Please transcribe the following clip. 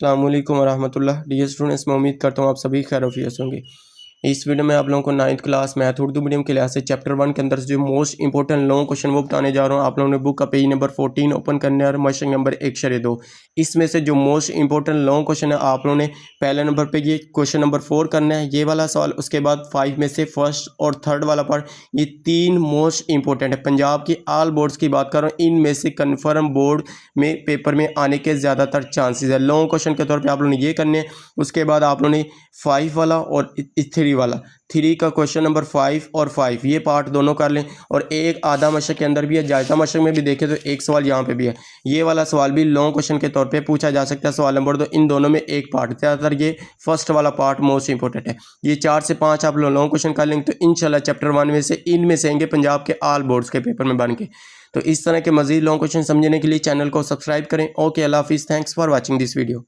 अस्सलाम वालेकुम वरहमतुल्लाह। Dear students, मैं उम्मीद करता हूँ आप सभी खैरियत होंगे। इस वीडियो में आप लोगों को 9th class math Urdu medium के लिहाज से चैप्टर 1 के अंदर से जो मोस्ट इंपॉर्टेंट लॉन्ग क्वेश्चन वो बताने जा रहा हूँ। आप लोगों ने बुक का पेज नंबर 14 ओपन करना है और मशक नंबर 1/2। इसमें से जो मोस्ट इंपॉर्टेंट लॉन्ग क्वेश्चन है आप लोगों ने पहले नंबर पे ये क्वेश्चन नंबर 4 करना है, ये वाला सवाल। उसके बाद 5 में से फर्स्ट और थर्ड वाला पार्ट, ये 3 मोस्ट इंपॉर्टेंट है। पंजाब की ऑल बोर्ड्स की बात कर रहा हूँ, इनमें से कन्फर्म बोर्ड में पेपर में आने के ज़्यादातर चांसेस है। लॉन्ग क्वेश्चन के तौर पे आप लोगों ने ये करने हैं। उसके बाद आप लोगों ने 5 वाला और 3 वाला, 3 का क्वेश्चन नंबर 5 और 5 ये पार्ट दोनों कर लें। और एक आधा मशक के अंदर भी है, जायज़ा मशक में भी देखें तो एक सवाल यहाँ पे भी है। ये वाला सवाल भी लॉन्ग क्वेश्चन के तौर पे पूछा जा सकता है। सवाल नंबर 2, इन दोनों में एक पार्ट, ज़्यादातर ये फर्स्ट वाला पार्ट मोस्ट इंपॉर्टेंट है। ये 4 से 5 आप लोग लॉन्ग क्वेश्चन कर लेंगे तो इंशाल्लाह चैप्टर 1 में से इनमें से आएंगे पंजाब के ऑल बोर्ड्स के पेपर में बन के। तो इस तरह के मजीद लॉन्ग क्वेश्चन समझने के लिए चैनल को सब्सक्राइब करें। ओके, अल्लाह हाफिज़, thanks for watching this video.